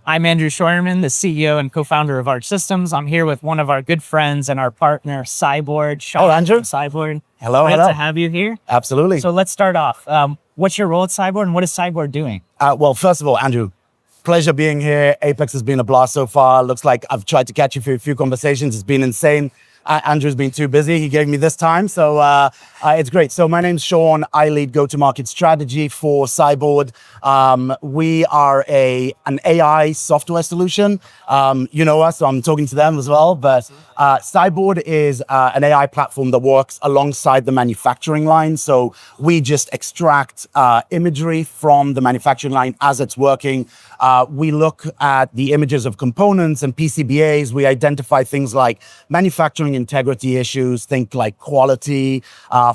I'm Andrew Scheuermann, the CEO and co-founder of Arch Systems. I'm here with one of our good friends and our partner, Cybord. Hello, Andrew. Cybord. Hello, Great to have you here. Absolutely. So let's start off. What's your role at Cybord and what is Cybord doing? Well, first of all, Andrew, pleasure being here. Apex has been a blast so far. Looks like I've tried to catch you for a few conversations. It's been insane. Andrew's been too busy. He gave me this time, so it's great. So my name's Sean. I lead go-to-market strategy for Cybord. We are an AI software solution. You know us, so I'm talking to them as well. But Cybord is an AI platform that works alongside the manufacturing line. So we just extract imagery from the manufacturing line as it's working. We look at the images of components and PCBAs. We identify things like manufacturing integrity issues, think like quality,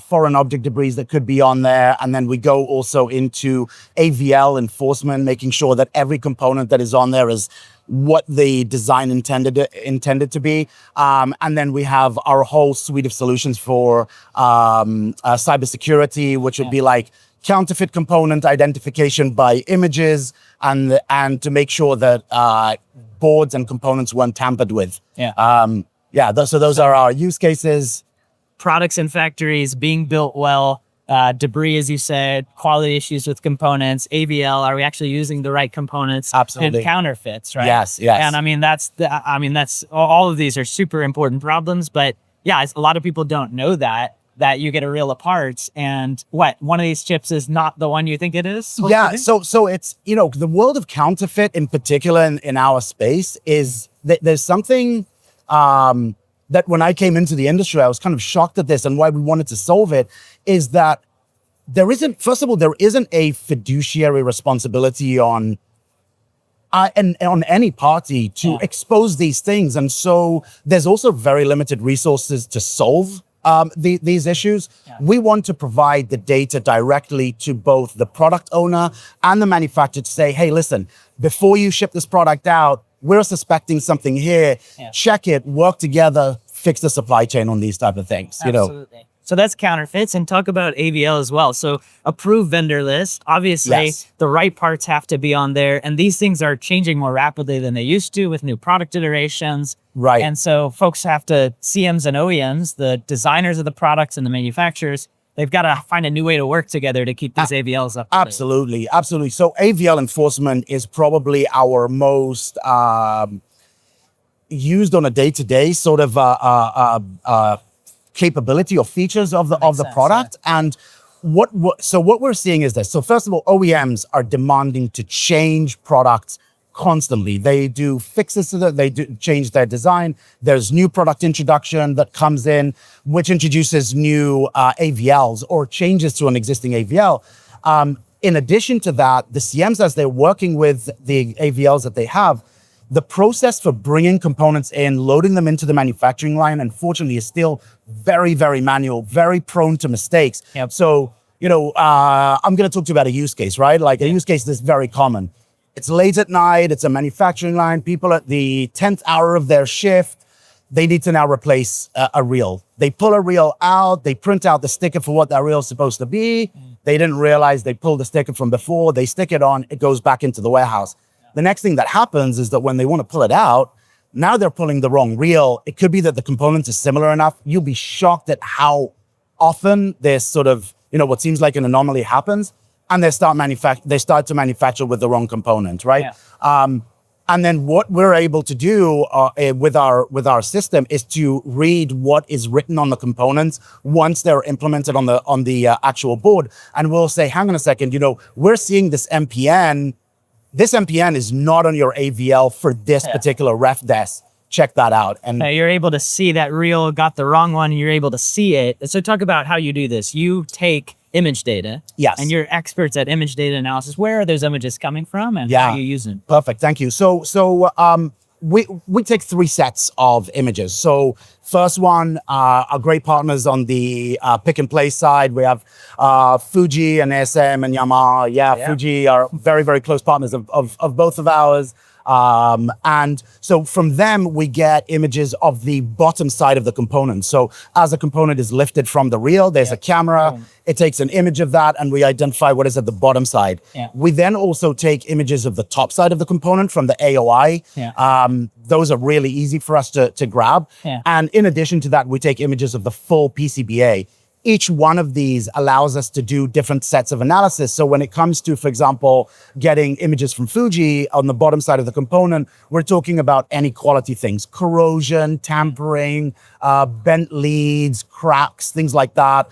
foreign object debris that could be on there. And then we go also into AVL enforcement, making sure that every component that is on there is what the design intended to be. And then we have our whole suite of solutions for cybersecurity, which would be like counterfeit component identification by images and to make sure that boards and components weren't tampered with. So those are our use cases. Products in factories being built well, debris, as you said, quality issues with components, AVL, are we actually using the right components? Absolutely. And counterfeits, right? Yes. And I mean, that's all of these are super important problems, but yeah, a lot of people don't know that you get a reel of parts and one of these chips is not the one you think it is? Yeah, so it's, the world of counterfeit in particular in our space is that there's something that when I came into the industry, I was kind of shocked at this, and why we wanted to solve it is that there isn't a fiduciary responsibility on any party to expose these things. And so there's also very limited resources to solve these issues. We want to provide the data directly to both the product owner and the manufacturer to say, hey, listen, before you ship this product out, we're suspecting something here. Check it, work together, fix the supply chain on these type of things. Absolutely. So that's counterfeits, and talk about AVL as well. So approved vendor list, obviously the right parts have to be on there, and these things are changing more rapidly than they used to with new product iterations. Right. And so folks have to, CMs and OEMs, the designers of the products and the manufacturers, they've got to find a new way to work together to keep these AVLs up. Absolutely. So AVL enforcement is probably our most used on a day-to-day sort of capability or features of the product. And what we're seeing is this. So first of all, OEMs are demanding to change products constantly. They do fixes to that. They do change their design. There's new product introduction that comes in, which introduces new AVLs or changes to an existing AVL. In addition to that, the CMs, as they're working with the AVLs that they have, the process for bringing components in, loading them into the manufacturing line, unfortunately, is still very, very manual, very prone to mistakes. So, I'm going to talk to you about a use case, right? Like a use case that's very common. It's late at night. It's a manufacturing line. People at the 10th hour of their shift, they need to now replace a reel. They pull a reel out. They print out the sticker for what that reel is supposed to be. They didn't realize they pulled the sticker from before. They stick it on. It goes back into the warehouse. The next thing that happens is that when they want to pull it out, now they're pulling the wrong reel. It could be that the components are similar enough. You'll be shocked at how often this sort of, what seems like an anomaly happens, and they start to manufacture with the wrong component, right? And then what we're able to do with our system is to read what is written on the components once they're implemented on the actual board, and we'll say, hang on a second, we're seeing this MPN. This MPN is not on your AVL for this particular ref desk. Check that out. And you're able to see that reel got the wrong one. You're able to see it. So talk about how you do this. You take image data. Yes. And you're experts at image data analysis. Where are those images coming from and how are you using them? Perfect. Thank you. So we take 3 sets of images. So first one, our great partners on the pick and place side, we have Fuji and SM and Yamaha. Fuji are very, very close partners of both of ours. And so from them, we get images of the bottom side of the component. So as a component is lifted from the reel, there's a camera, it takes an image of that, and we identify what is at the bottom side. We then also take images of the top side of the component from the AOI. Those are really easy for us to grab. And in addition to that, we take images of the full PCBA. Each one of these allows us to do different sets of analysis. So when it comes to, for example, getting images from Fuji on the bottom side of the component, we're talking about any quality things: corrosion, tampering, bent leads, cracks, things like that.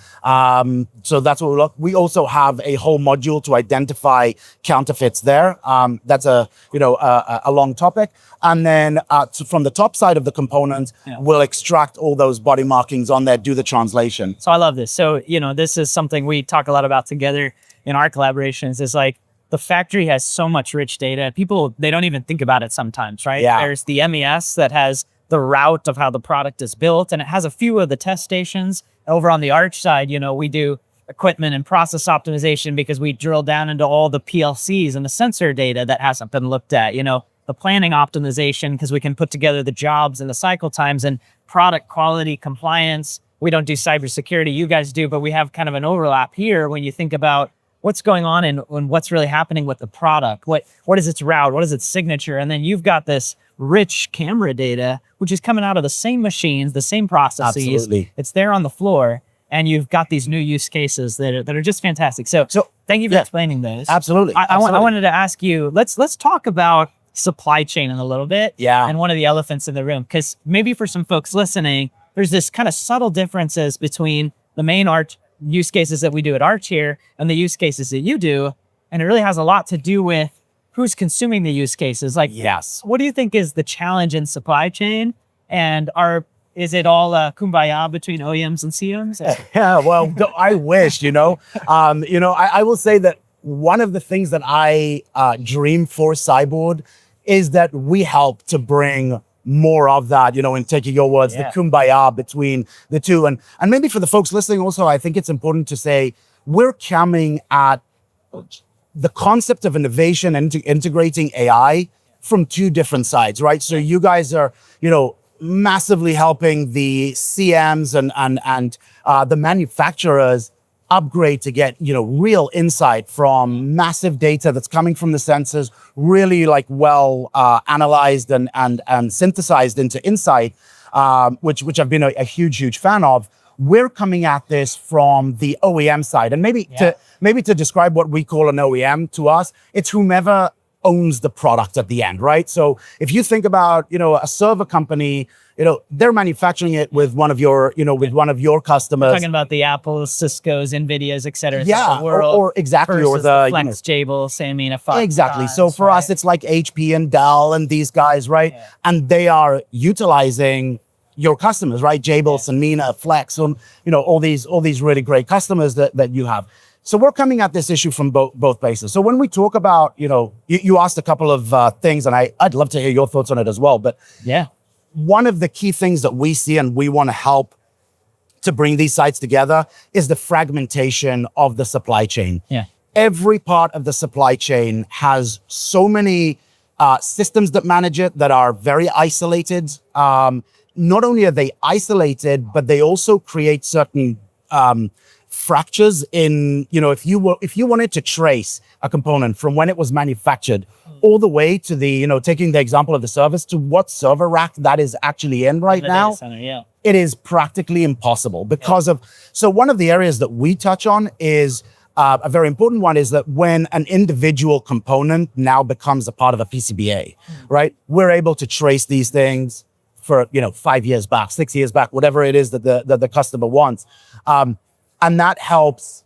So that's what we look. We also have a whole module to identify counterfeits there. That's a long topic. And then from the top side of the component, we'll extract all those body markings on there, do the translation. So I love this. So, this is something we talk a lot about together in our collaborations, is like the factory has so much rich data. People, they don't even think about it sometimes, right? There's the MES that has the route of how the product is built, and it has a few of the test stations. Over on the Arch side, we do equipment and process optimization because we drill down into all the PLCs and the sensor data that hasn't been looked at, the planning optimization, because we can put together the jobs and the cycle times, and product quality compliance. We don't do cybersecurity, you guys do, but we have kind of an overlap here when you think about what's going on and what's really happening with the product. What is its route? What is its signature? And then you've got this rich camera data, which is coming out of the same machines, the same processes. Absolutely. It's there on the floor, and you've got these new use cases that are just fantastic. So thank you for explaining those. Absolutely. I wanted to ask you, let's talk about supply chain in a little bit. And one of the elephants in the room, because maybe for some folks listening, there's this kind of subtle differences between the main Arch use cases that we do at Arch here and the use cases that you do. And it really has a lot to do with who's consuming the use cases. Like, what do you think is the challenge in supply chain? And is it all kumbaya between OEMs and CMs? Yeah, well, I wish, I will say that one of the things that I dream for Cybord is that we help to bring more of that, in taking your words, the kumbaya between the two. And maybe for the folks listening also, I think it's important to say we're coming at the concept of innovation and integrating AI from two different sides, right? So you guys are, massively helping the CMs and the manufacturers upgrade to get, real insight from massive data that's coming from the sensors, really well analyzed and synthesized into insight, which I've been a huge fan of. We're coming at this from the OEM side, and maybe to describe what we call an OEM to us, it's whomever owns the product at the end, right? So if you think about, a server company, they're manufacturing it with one of your, with one of your customers. We're talking about the Apples, Cisco's, Nvidia's, et cetera. Yeah, or exactly, or the Flex, Jabil, Sanmina, Foxconn. Exactly. So for us, it's like HP and Dell and these guys, right? And they are utilizing your customers, right? Jabil, Sanmina, Flex, and all these really great customers that you have. So we're coming at this issue from both bases. So when we talk about, you asked a couple of things, and I'd love to hear your thoughts on it as well. But one of the key things that we see and we want to help to bring these sides together is the fragmentation of the supply chain. Every part of the supply chain has so many systems that manage it that are very isolated. Not only are they isolated, but they also create certain fractures in, if you wanted to trace a component from when it was manufactured all the way to the, taking the example of the service, to what server rack that is actually in right now, it is practically impossible because of, so one of the areas that we touch on is a very important one, is that when an individual component now becomes a part of a PCBA, right? We're able to trace these things for, 5 years back, 6 years back, whatever it is that the customer wants. And that helps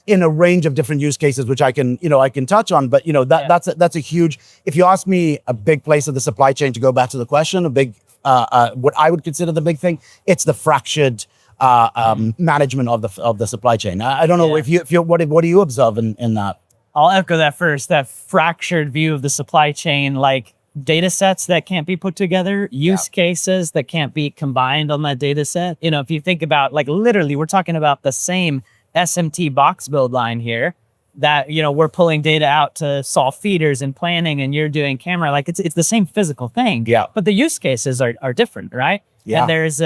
in a range of different use cases, which I can touch on. But that's a huge. If you ask me, a big place of the supply chain, to go back to the question, a big what I would consider the big thing, it's the fractured management of the supply chain. I don't know if you what do you observe in that? I'll echo that first. That fractured view of the supply chain, like data sets that can't be put together, use cases that can't be combined on that data set. If you think about, literally, we're talking about the same SMT box build line here. that, we're pulling data out to solve feeders and planning, and you're doing camera. Like it's the same physical thing. Yeah. But the use cases are different, right? Yeah. And there's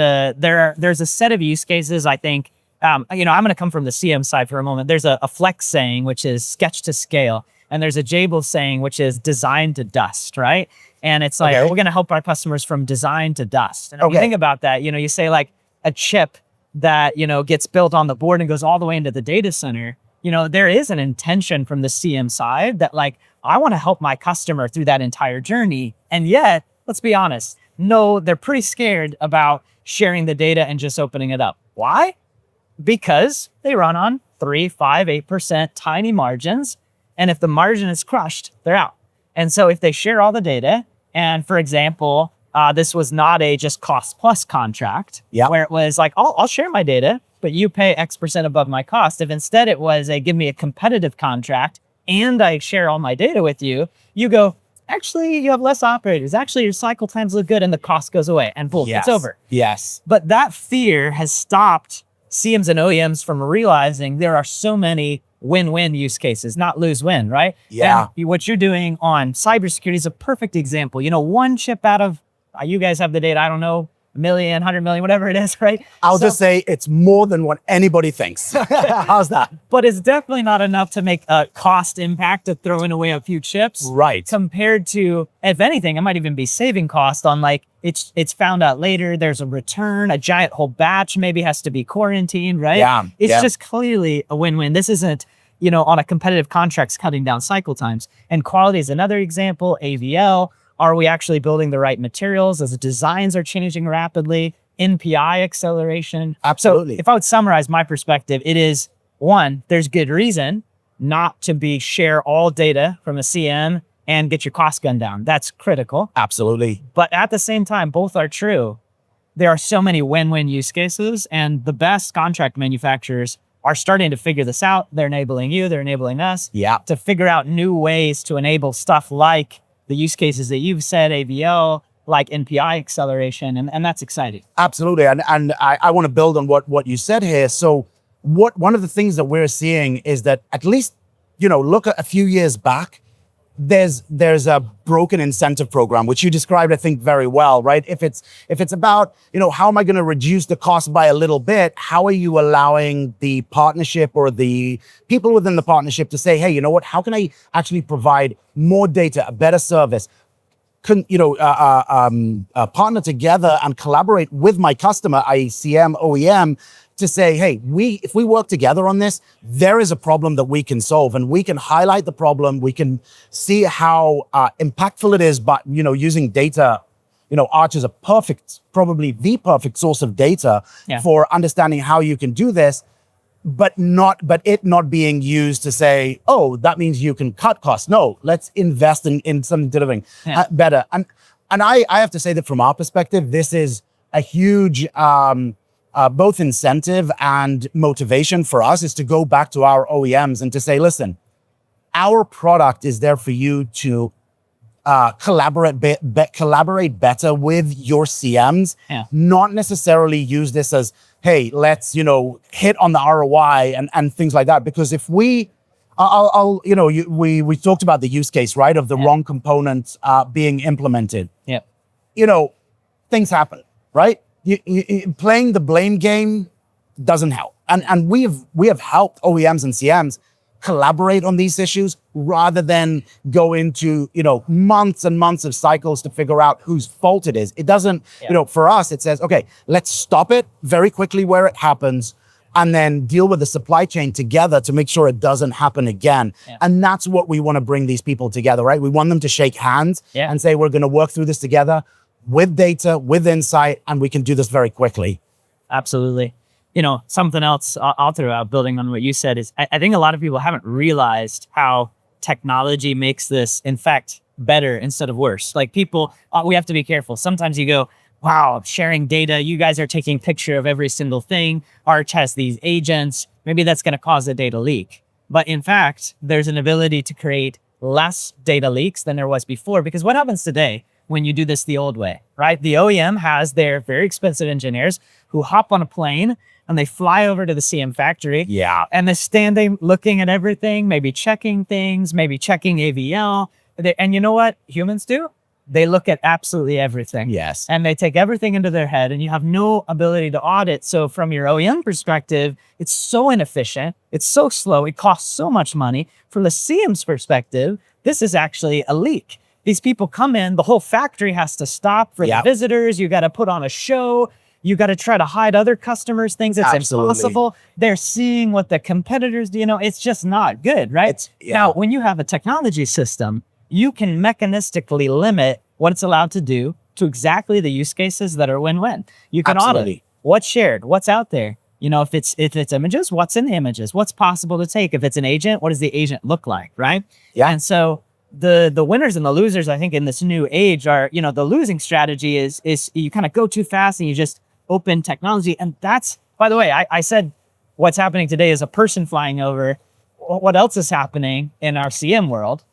a set of use cases, I think. I'm going to come from the CM side for a moment. There's a Flex saying, which is sketch to scale. And there's a Jabil saying, which is design to dust, right? And it's like, we're going to help our customers from design to dust. And if you think about that, you say like a chip that, gets built on the board and goes all the way into the data center, there is an intention from the CM side that like, I want to help my customer through that entire journey. And yet, let's be honest, no, they're pretty scared about sharing the data and just opening it up. Why? Because they run on 3, 5, 8% tiny margins. And if the margin is crushed, they're out. And so if they share all the data, and for example, this was not a just cost plus contract where it was like, I'll share my data, but you pay X% above my cost. If instead it was give me a competitive contract and I share all my data with you, you go, actually, you have less operators. Actually, your cycle times look good and the cost goes away and boom, it's over. Yes. But that fear has stopped CMs and OEMs from realizing there are so many win-win use cases, not lose-win, right? Yeah. And what you're doing on cybersecurity is a perfect example. One chip out of, you guys have the data, I don't know, 1 million, 100 million, whatever it is, right? I'll just say it's more than what anybody thinks. How's that? But it's definitely not enough to make a cost impact of throwing away a few chips. Right. Compared to, if anything, it might even be saving cost on like, it's found out later, there's a return, a giant whole batch maybe has to be quarantined, right? Yeah. It's just clearly a win-win. This isn't, on a competitive contracts cutting down cycle times. And quality is another example, AVL. Are we actually building the right materials as the designs are changing rapidly? NPI acceleration. Absolutely. So if I would summarize my perspective, it is one, there's good reason not to share all data from a CM and get your cost gun down. That's critical. Absolutely. But at the same time, both are true. There are so many win-win use cases, and the best contract manufacturers are starting to figure this out. They're enabling you, they're enabling us to figure out new ways to enable stuff like the use cases that you've said, AVL, like NPI acceleration, and that's exciting. Absolutely, and I want to build on what you said here. So one of the things that we're seeing is that at least, look at a few years back, there's a broken incentive program, which you described, I think, very well, right? If it's about, how am I going to reduce the cost by a little bit? How are you allowing the partnership or the people within the partnership to say, hey, you know what? How can I actually provide more data, a better service? Partner together and collaborate with my customer, i.e. CM, OEM, to say, hey, if we work together on this, there is a problem that we can solve, and we can highlight the problem. We can see how impactful it is, but using data. Arch is probably the perfect source of data for understanding how you can do this, but it not being used to say, oh, that means you can cut costs. No, let's invest in something delivering better. And I have to say that from our perspective, this is a huge both incentive and motivation for us is to go back to our OEMs and to say, listen, our product is there for you to collaborate better with your CMs, not necessarily use this as, hey, let's, hit on the ROI and things like that. Because if we talked about the use case, right, of the wrong components being implemented. Yep. Things happen, right? Playing the blame game doesn't help. And we have helped OEMs and CMs collaborate on these issues rather than go into, months and months of cycles to figure out whose fault it is. It doesn't, for us, it says, okay, let's stop it very quickly where it happens and then deal with the supply chain together to make sure it doesn't happen again. And that's what we want to bring these people together, right? We want them to shake hands and say, we're going to work through this together with data, with insight, and we can do this very quickly. Absolutely. Something else I'll throw out, building on what you said, is I think a lot of people haven't realized how technology makes this, in fact, better instead of worse. Like people, we have to be careful. Sometimes you go, wow, sharing data, you guys are taking picture of every single thing. Arch has these agents. Maybe that's going to cause a data leak. But in fact, there's an ability to create less data leaks than there was before. Because what happens today when you do this the old way, right? The OEM has their very expensive engineers who hop on a plane, and they fly over to the CM factory. Yeah. And they're standing, looking at everything, maybe checking things, maybe checking AVL. And you know what humans do? They look at absolutely everything. Yes. And they take everything into their head, and you have no ability to audit. So from your OEM perspective, it's so inefficient. It's so slow. It costs so much money. From the CM's perspective, this is actually a leak. These people come in, the whole factory has to stop for the visitors. You got to put on a show. You got to try to hide other customers' things. It's impossible. They're seeing what the competitors do. You know, it's just not good, right? Now, when you have a technology system, you can mechanistically limit what it's allowed to do to exactly the use cases that are win-win. You can audit what's shared, what's out there. You know, if it's images, what's in the images, what's possible to take. If it's an agent, what does the agent look like, right? Yeah. And so the winners and the losers, I think, in this new age are, you know, the losing strategy is you kind of go too fast and you just open technology. And that's, by the way, I said what's happening today is a person flying over. What else is happening in our CM world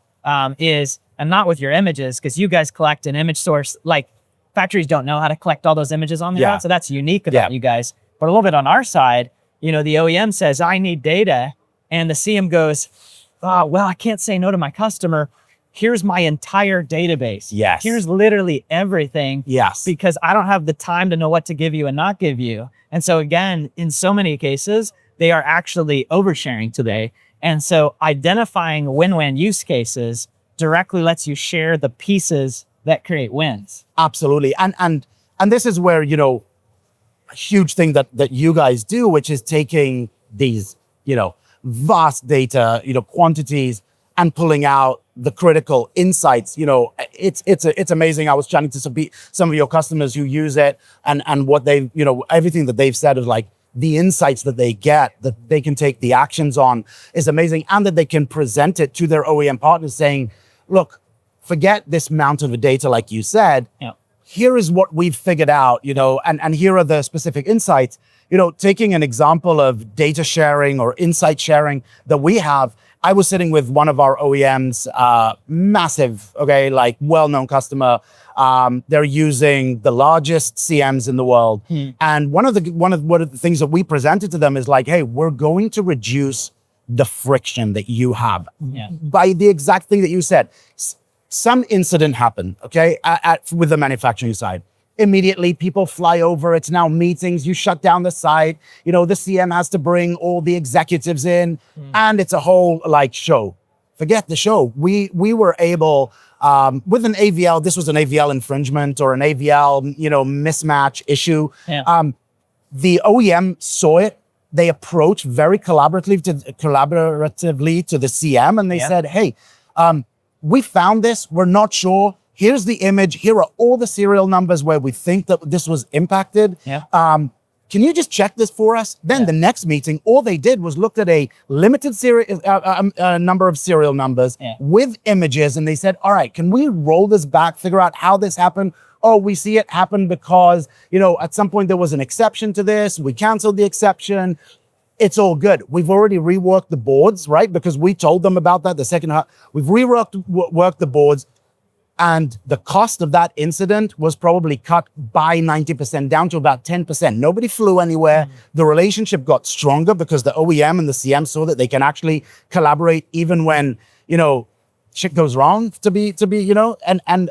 is, and not with your images, because you guys collect an image source, like factories don't know how to collect all those images on their own. So that's unique about you guys. But a little bit on our side, you know, the OEM says, I need data. And the CM goes, oh, well, I can't say no to my customer. Here's my entire database. Yes. Here's literally everything. Yes. Because I don't have the time to know what to give you and not give you. And so again, in so many cases, they are actually oversharing today. And so identifying win-win use cases directly lets you share the pieces that create wins. Absolutely. And this is where, you know, a huge thing that you guys do, which is taking these, you know, vast data, you know, quantities, and pulling out the critical insights. You know, it's amazing. I was chatting to some of your customers who use it, and what they've, you know, everything that they've said is like the insights that they get, that they can take the actions on, is amazing, and that they can present it to their OEM partners saying, look, forget this mountain of data, like you said. Yeah. Here is what we've figured out, you know, and here are the specific insights. You know, taking an example of data sharing or insight sharing that we have, I was sitting with one of our OEMs, massive, okay, like well-known customer. They're using the largest CMs in the world. And one of the things that we presented to them is like, hey, we're going to reduce the friction that you have by the exact thing that you said. Some incident happened, okay, with the manufacturing side. Immediately, people fly over. It's now meetings. You shut down the site. You know, the CM has to bring all the executives in, and it's a whole like show. Forget the show. We were able, with an AVL, this was an AVL infringement or an AVL, you know, mismatch issue. The OEM saw it. They approached very collaboratively to the CM, and they said, hey, we found this, we're not sure. Here's the image. Here are all the serial numbers where we think that this was impacted. Can you just check this for us? Then the next meeting, all they did was looked at a limited number of serial numbers with images. And they said, all right, can we roll this back, figure out how this happened? Oh, we see it happen because, you know, at some point there was an exception to this. We canceled the exception. It's all good. We've already reworked the boards, right? Because we told them about that the second half. We've reworked the boards, and the cost of that incident was probably cut by 90%, down to about 10%. Nobody flew anywhere. The relationship got stronger because the OEM and the CM saw that they can actually collaborate even when, you know, shit goes wrong to be, you know, and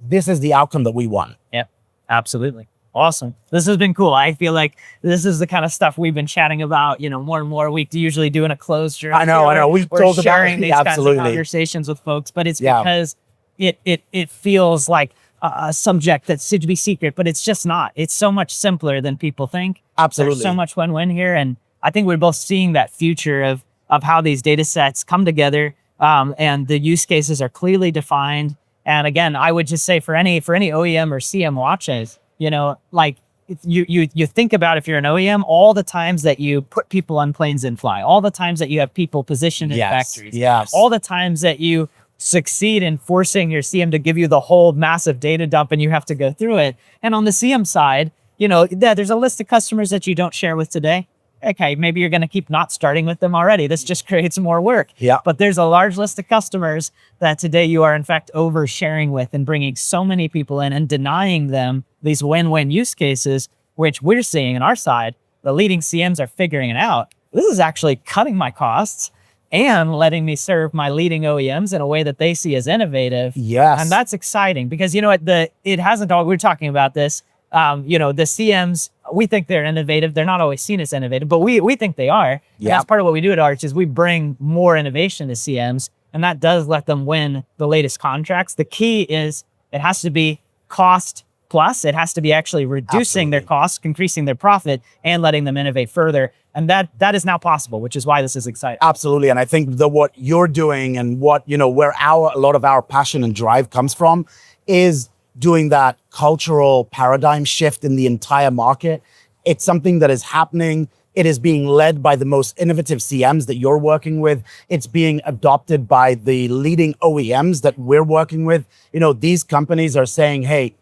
this is the outcome that we want. Yeah, absolutely. Awesome. This has been cool. I feel like this is the kind of stuff we've been chatting about, you know, more and more. We usually do in a closed room. I know. We're sharing these kinds of conversations with folks, but it's because it feels like a subject that should be secret, but it's just not. It's so much simpler than people think. Absolutely. There's so much win-win here. And I think we're both seeing that future of how these data sets come together, and the use cases are clearly defined. And again, I would just say for any OEM or CM watches, you know, like you think about, if you're an OEM, all the times that you put people on planes and fly, all the times that you have people positioned in factories, all the times that you succeed in forcing your CM to give you the whole massive data dump and you have to go through it. And on the CM side, you know, there's a list of customers that you don't share with today. Okay, maybe you're going to keep not starting with them already. This just creates more work. But there's a large list of customers that today you are in fact oversharing with and bringing so many people in and denying them these win-win use cases, which we're seeing on our side the leading CMs are figuring it out. This is actually cutting my costs and letting me serve my leading OEMs in a way that they see as innovative. Yes. And that's exciting because, you know what, it hasn't all, we were talking about this, you know, the CMs, we think they're innovative. They're not always seen as innovative, but we think they are. And that's part of what we do at Arch is we bring more innovation to CMs, and that does let them win the latest contracts. The key is it has to be cost plus. It has to be actually reducing their costs, increasing their profit, and letting them innovate further. And that is now possible, which is why this is exciting. Absolutely. And I think that what you're doing and what, you know, where a lot of our passion and drive comes from is doing that cultural paradigm shift in the entire market. It's something that is happening. It is being led by the most innovative CMs that you're working with. It's being adopted by the leading OEMs that we're working with. You know, these companies are saying, hey,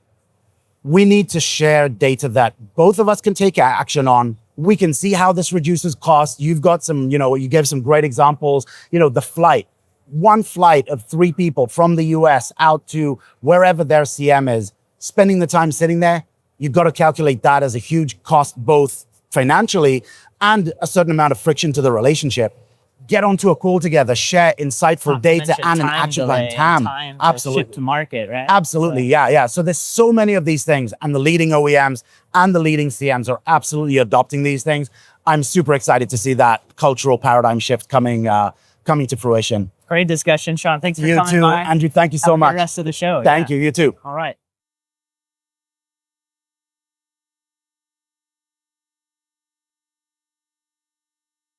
we need to share data that both of us can take action on. We can see how this reduces costs. You've got some, you know, you gave some great examples. You know, the flight, one flight of 3 people from the US out to wherever their CM is, spending the time sitting there, you've got to calculate that as a huge cost, both financially and a certain amount of friction to the relationship. Get onto a call together, share insightful data and an action plan. Time Absolutely. to ship to market, right? Absolutely, yeah. So there's so many of these things, and the leading OEMs and the leading CMs are absolutely adopting these things. I'm super excited to see that cultural paradigm shift coming to fruition. Great discussion, Sean. Thanks for coming by. You too, Andrew. Thank you so much. The rest of the show. Thank you. You too. All right.